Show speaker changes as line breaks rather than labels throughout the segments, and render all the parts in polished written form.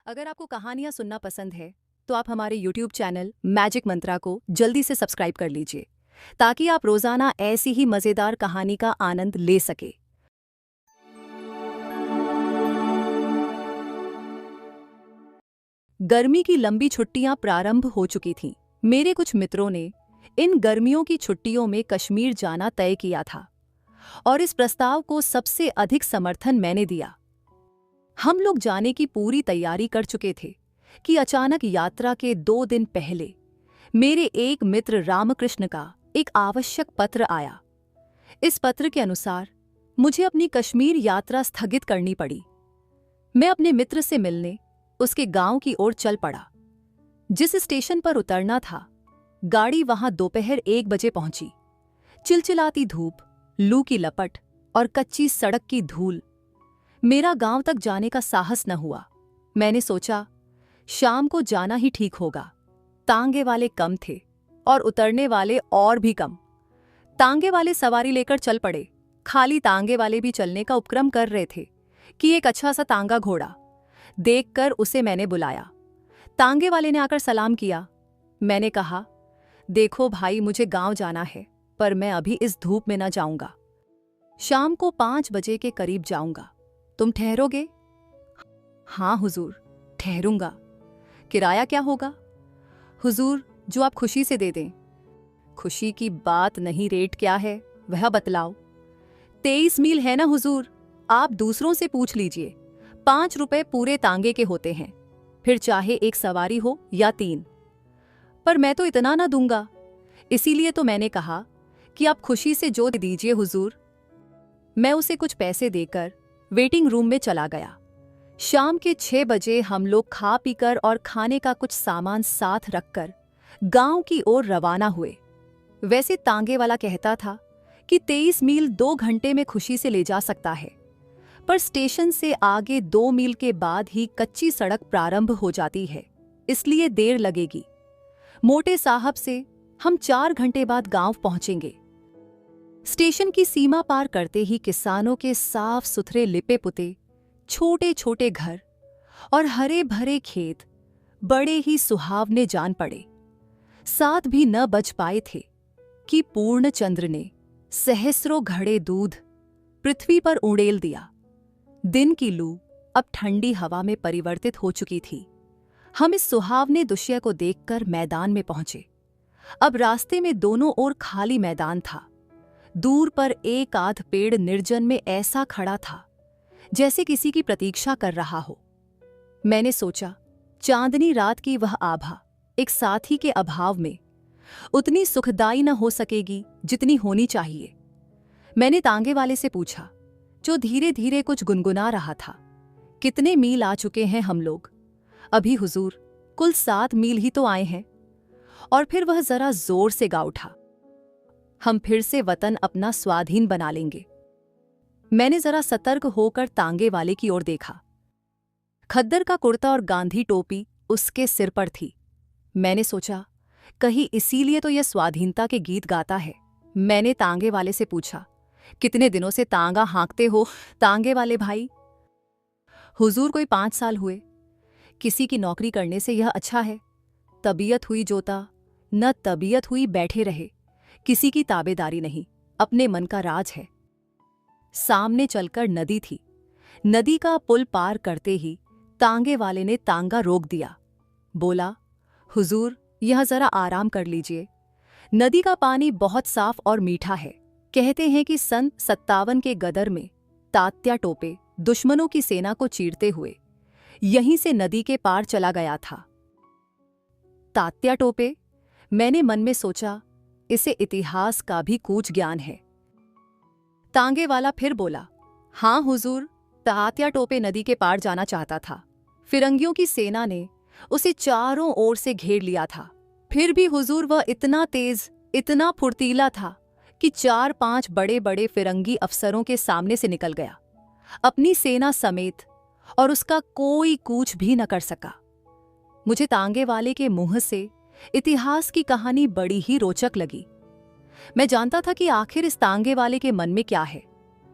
अगर आपको कहानियां सुनना पसंद है तो आप हमारे YouTube चैनल मैजिक मंत्रा को जल्दी से सब्सक्राइब कर लीजिए ताकि आप रोजाना ऐसी ही मजेदार कहानी का आनंद ले सके। गर्मी की लंबी छुट्टियां प्रारंभ हो चुकी थीं। मेरे कुछ मित्रों ने इन गर्मियों की छुट्टियों में कश्मीर जाना तय किया था और इस प्रस्ताव को सबसे अधिक समर्थन मैंने दिया। हम लोग जाने की पूरी तैयारी कर चुके थे कि अचानक यात्रा के 2 दिन पहले मेरे एक मित्र रामकृष्ण का एक आवश्यक पत्र आया। इस पत्र के अनुसार मुझे अपनी कश्मीर यात्रा स्थगित करनी पड़ी। मैं अपने मित्र से मिलने उसके गांव की ओर चल पड़ा। जिस स्टेशन पर उतरना था, गाड़ी वहां दोपहर 1 बजे पहुंची। चिलचिलाती धूप, लू की लपट और कच्ची सड़क की धूल, मेरा गांव तक जाने का साहस न हुआ। मैंने सोचा शाम को जाना ही ठीक होगा। तांगे वाले कम थे और उतरने वाले और भी कम। तांगे वाले सवारी लेकर चल पड़े। खाली तांगे वाले भी चलने का उपक्रम कर रहे थे कि एक अच्छा सा तांगा घोड़ा देखकर उसे मैंने बुलाया। तांगे वाले ने आकर सलाम किया। मैंने कहा, देखो भाई, मुझे गांव जाना है, पर मैं अभी इस धूप में न जाऊंगा। शाम को 5 बजे के करीब जाऊंगा। तुम ठहरोगे? हाँ हुजूर, ठहरूंगा। किराया क्या होगा? हुजूर, जो आप खुशी से दे दें। खुशी की बात नहीं, रेट क्या है वह बतलाओ। 23 मील है ना हुजूर, आप दूसरों से पूछ लीजिए। 5 रुपए पूरे तांगे के होते हैं, फिर चाहे एक सवारी हो या 3। पर मैं तो इतना ना दूंगा, इसीलिए तो मैंने कहा कि आप खुशी से जो दीजिए हुजूर। मैं उसे कुछ पैसे देकर वेटिंग रूम में चला गया। शाम के 6 बजे हम लोग खा पीकर और खाने का कुछ सामान साथ रखकर गांव की ओर रवाना हुए। वैसे तांगे वाला कहता था कि 23 मील 2 घंटे में खुशी से ले जा सकता है, पर स्टेशन से आगे 2 मील के बाद ही कच्ची सड़क प्रारंभ हो जाती है, इसलिए देर लगेगी। मोटे साहब से हम 4 घंटे बाद गांव पहुंचेंगे। स्टेशन की सीमा पार करते ही किसानों के साफ सुथरे लिपे पुते छोटे छोटे घर और हरे भरे खेत बड़े ही सुहावने जान पड़े। 7 भी न बज पाए थे कि पूर्णचंद्र ने सहस्रों घड़े दूध पृथ्वी पर उड़ेल दिया। दिन की लू अब ठंडी हवा में परिवर्तित हो चुकी थी। हम इस सुहावने दृश्य को देखकर मैदान में पहुंचे। अब रास्ते में दोनों ओर खाली मैदान था। दूर पर एक आध पेड़ निर्जन में ऐसा खड़ा था जैसे किसी की प्रतीक्षा कर रहा हो। मैंने सोचा, चांदनी रात की वह आभा एक साथी के अभाव में उतनी सुखदायी न हो सकेगी जितनी होनी चाहिए। मैंने तांगे वाले से पूछा, जो धीरे धीरे कुछ गुनगुना रहा था, कितने मील आ चुके हैं हम लोग? अभी हुजूर, कुल 7 मील ही तो आए हैं। और फिर वह जरा जोर से गा उठा, हम फिर से वतन अपना स्वाधीन बना लेंगे। मैंने जरा सतर्क होकर तांगे वाले की ओर देखा। खद्दर का कुर्ता और गांधी टोपी उसके सिर पर थी। मैंने सोचा, कहीं इसीलिए तो यह स्वाधीनता के गीत गाता है। मैंने तांगे वाले से पूछा, कितने दिनों से तांगा हाँकते हो तांगे वाले भाई? हुजूर, कोई 5 साल हुए। किसी की नौकरी करने से यह अच्छा है। तबीयत हुई जोता, न तबीयत हुई बैठे रहे। किसी की ताबेदारी नहीं, अपने मन का राज है। सामने चलकर नदी थी। नदी का पुल पार करते ही तांगे वाले ने तांगा रोक दिया। बोला, हुजूर, यह जरा आराम कर लीजिए। नदी का पानी बहुत साफ और मीठा है। कहते हैं कि सन 57 के गदर में तात्या टोपे दुश्मनों की सेना को चीरते हुए यहीं से नदी के पार चला गया था। तात्या टोपे? मैंने मन में सोचा, इसे इतिहास का भी कूच ज्ञान है। तांगे वाला फिर बोला, हाँ हुजूर, तात्या टोपे नदी के पार जाना चाहता था। फिरंगियों की सेना ने उसे चारों ओर से घेर लिया था। फिर भी हुजूर, वह इतना तेज, इतना फुर्तीला था कि 4-5 बड़े बड़े फिरंगी अफसरों के सामने से निकल गया, अपनी सेना समेत, और उसका कोई कूच भी न कर सका। मुझे तांगे वाले के मुंह से इतिहास की कहानी बड़ी ही रोचक लगी। मैं जानता था कि आखिर इस तांगे वाले के मन में क्या है।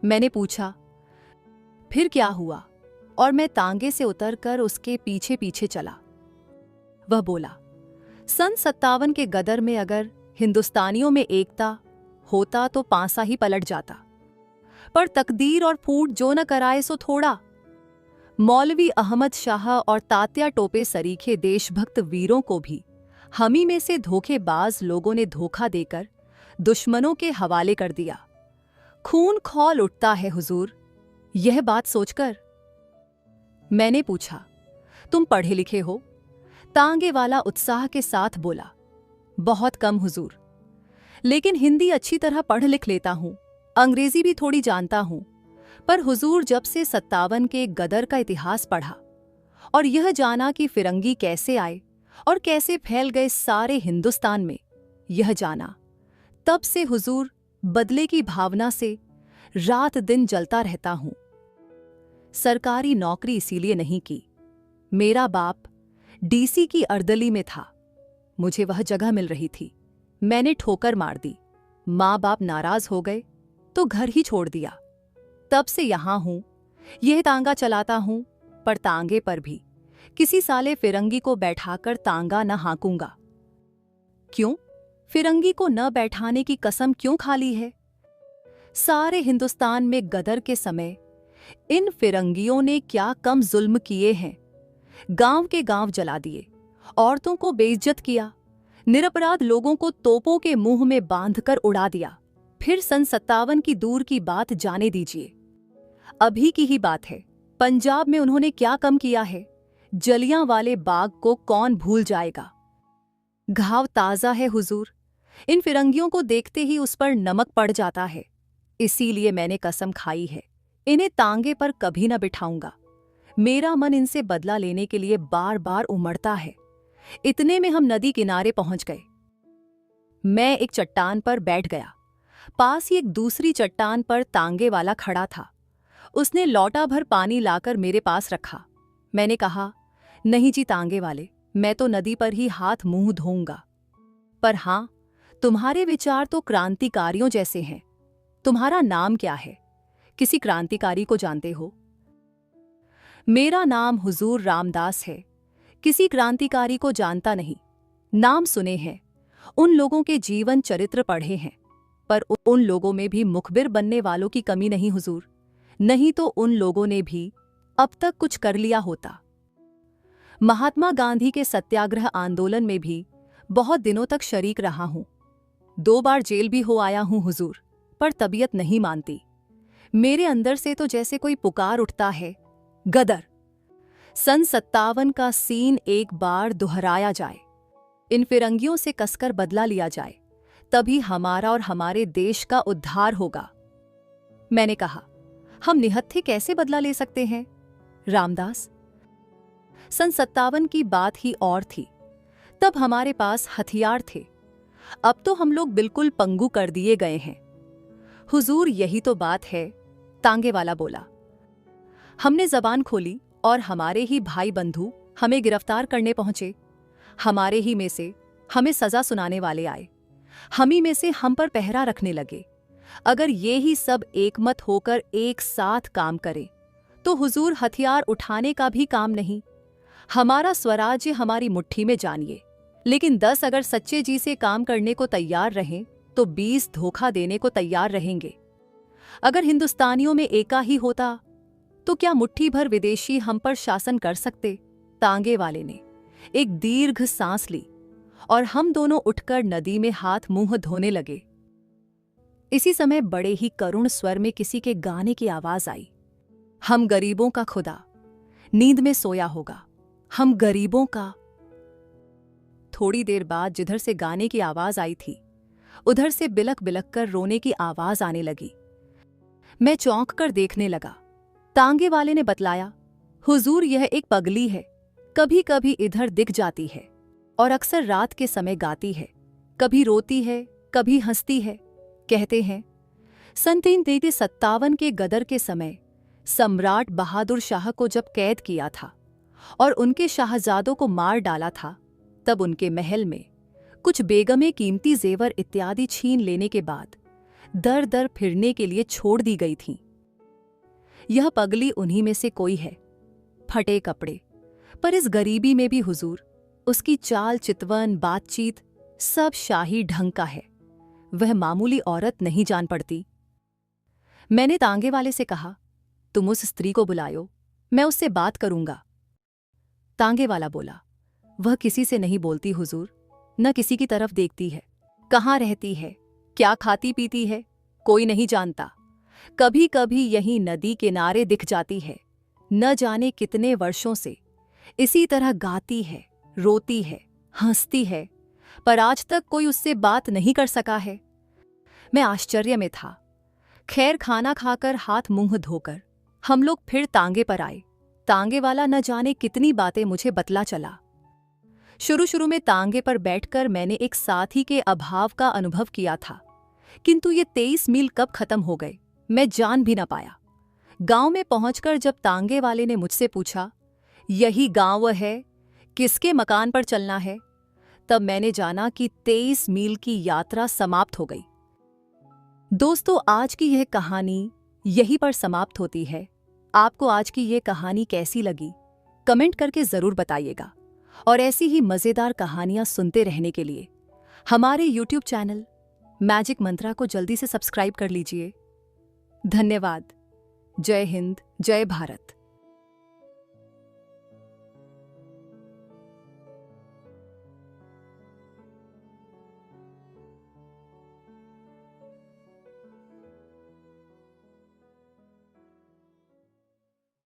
मैंने पूछा, फिर क्या हुआ और मैं तांगे से उतरकर उसके पीछे पीछे चला। वह बोला, सन 57 के गदर में अगर हिंदुस्तानियों में एकता होता तो पांसा ही पलट जाता, पर तकदीर और फूट जो न कराए सो थोड़ा। मौलवी अहमद शाह और तात्या टोपे सरीखे देशभक्त वीरों को भी हम ही में से धोखेबाज लोगों ने धोखा देकर दुश्मनों के हवाले कर दिया। खून खौल उठता है हुजूर यह बात सोचकर। मैंने पूछा, तुम पढ़े लिखे हो? तांगे वाला उत्साह के साथ बोला, बहुत कम हुजूर, लेकिन हिंदी अच्छी तरह पढ़ लिख लेता हूं, अंग्रेजी भी थोड़ी जानता हूं। पर हुजूर, जब से 57 के गदर का इतिहास पढ़ा और यह जाना कि फिरंगी कैसे आए और कैसे फैल गए सारे हिंदुस्तान में, यह जाना, तब से हुजूर बदले की भावना से रात दिन जलता रहता हूं। सरकारी नौकरी इसीलिए नहीं की। मेरा बाप डीसी की अर्दली में था, मुझे वह जगह मिल रही थी। मैंने ठोकर मार दी, माँ बाप नाराज हो गए तो घर ही छोड़ दिया। तब से यहां हूं, यह तांगा चलाता हूं, पर तांगे पर भी किसी साले फिरंगी को बैठाकर तांगा न हाँकूंगा। क्यों? फिरंगी को न बैठाने की कसम क्यों खा ली है? सारे हिंदुस्तान में गदर के समय इन फिरंगियों ने क्या कम जुल्म किए हैं। गांव के गांव जला दिए, औरतों को बेइज्जत किया, निरपराध लोगों को तोपों के मुंह में बांधकर उड़ा दिया। फिर सन 57 की दूर की बात जाने दीजिए, अभी की ही बात है, पंजाब में उन्होंने क्या कम किया है। जलियांवाले बाग को कौन भूल जाएगा। घाव ताजा है हुजूर, इन फिरंगियों को देखते ही उस पर नमक पड़ जाता है। इसीलिए मैंने कसम खाई है, इन्हें तांगे पर कभी न बिठाऊंगा। मेरा मन इनसे बदला लेने के लिए बार बार उमड़ता है। इतने में हम नदी किनारे पहुंच गए। मैं एक चट्टान पर बैठ गया। पास ही एक दूसरी चट्टान पर तांगे वाला खड़ा था। उसने लौटा भर पानी लाकर मेरे पास रखा। मैंने कहा, नहीं जी तांगे वाले, मैं तो नदी पर ही हाथ मुंह धोऊंगा। पर हां, तुम्हारे विचार तो क्रांतिकारियों जैसे हैं। तुम्हारा नाम क्या है? किसी क्रांतिकारी को जानते हो? मेरा नाम हुजूर रामदास है। किसी क्रांतिकारी को जानता नहीं। नाम सुने हैं, उन लोगों के जीवन चरित्र पढ़े हैं, पर उन लोगों में भी मुखबिर बनने वालों की कमी नहीं हुजूर। नहीं तो उन लोगों ने भी अब तक कुछ कर लिया होता। महात्मा गांधी के सत्याग्रह आंदोलन में भी बहुत दिनों तक शरीक रहा हूं। 2 बार जेल भी हो आया हूं हुजूर, पर तबीयत नहीं मानती। मेरे अंदर से तो जैसे कोई पुकार उठता है, गदर। सन 57 का सीन एक बार दोहराया जाए, इन फिरंगियों से कसकर बदला लिया जाए, तभी हमारा और हमारे देश का उद्धार होगा। मैंने कहा, हम निहत्थे कैसे बदला ले सकते हैं? रामदास, सन 57 की बात ही और थी। तब हमारे पास हथियार थे, अब तो हम लोग बिल्कुल पंगु कर दिए गए हैं। हुजूर, यही तो बात है, तांगे वाला बोला। हमने जबान खोली और हमारे ही भाई बंधु हमें गिरफ्तार करने पहुंचे। हमारे ही में से हमें सजा सुनाने वाले आए, हम ही में से हम पर पहरा रखने लगे। अगर ये ही सब एकमत होकर एक साथ काम करें तो हुजूर हथियार उठाने का भी काम नहीं। हमारा स्वराज्य हमारी मुट्ठी में जानिए, लेकिन 10 अगर सच्चे जी से काम करने को तैयार रहें तो 20 धोखा देने को तैयार रहेंगे। अगर हिंदुस्तानियों में एका ही होता तो क्या मुट्ठी भर विदेशी हम पर शासन कर सकते? तांगे वाले ने एक दीर्घ सांस ली और हम दोनों उठकर नदी में हाथ मुंह धोने लगे। इसी समय बड़े ही करुण स्वर में किसी के गाने की आवाज आई, हम गरीबों का खुदा नींद में सोया होगा, हम गरीबों का। थोड़ी देर बाद जिधर से गाने की आवाज आई थी, उधर से बिलक बिलक कर रोने की आवाज आने लगी। मैं चौंक कर देखने लगा। तांगे वाले ने बतलाया, हुजूर, यह एक पगली है, कभी कभी इधर दिख जाती है और अक्सर रात के समय गाती है, कभी रोती है, कभी हंसती है। कहते हैं सन 1357 के गदर के समय सम्राट बहादुर शाह को जब कैद किया था और उनके शाहजादों को मार डाला था, तब उनके महल में कुछ बेगमें कीमती जेवर इत्यादि छीन लेने के बाद दर दर फिरने के लिए छोड़ दी गई थीं। यह पगली उन्हीं में से कोई है। फटे कपड़े, पर इस गरीबी में भी हुजूर, उसकी चाल चितवन, बातचीत सब शाही ढंग का है। वह मामूली औरत नहीं जान पड़ती। मैंने तांगे वाले से कहा, तुम उस स्त्री को बुलायो, मैं उससे बात करूंगा। तांगे वाला बोला, वह किसी से नहीं बोलती हुजूर, न किसी की तरफ देखती है। कहाँ रहती है, क्या खाती पीती है, कोई नहीं जानता। कभी कभी यहीं नदी किनारे दिख जाती है। न जाने कितने वर्षों से इसी तरह गाती है, रोती है, हंसती है, पर आज तक कोई उससे बात नहीं कर सका है। मैं आश्चर्य में था। खैर, खाना खाकर हाथ मुंह धोकर हम लोग फिर तांगे पर आए। तांगे वाला न जाने कितनी बातें मुझे बतला चला। शुरू में तांगे पर बैठकर मैंने एक साथी के अभाव का अनुभव किया था, किंतु ये 23 मील कब खत्म हो गए मैं जान भी न पाया। गांव में पहुंचकर जब तांगे वाले ने मुझसे पूछा, यही गांव है, किसके मकान पर चलना है, तब मैंने जाना कि 23 मील की यात्रा समाप्त हो गई। दोस्तों, आज की यह कहानी यहीं पर समाप्त होती है। आपको आज की यह कहानी कैसी लगी, कमेंट करके जरूर बताइएगा। और ऐसी ही मजेदार कहानियां सुनते रहने के लिए हमारे YouTube चैनल मैजिक मंत्रा को जल्दी से सब्सक्राइब कर लीजिए। धन्यवाद। जय हिंद, जय भारत।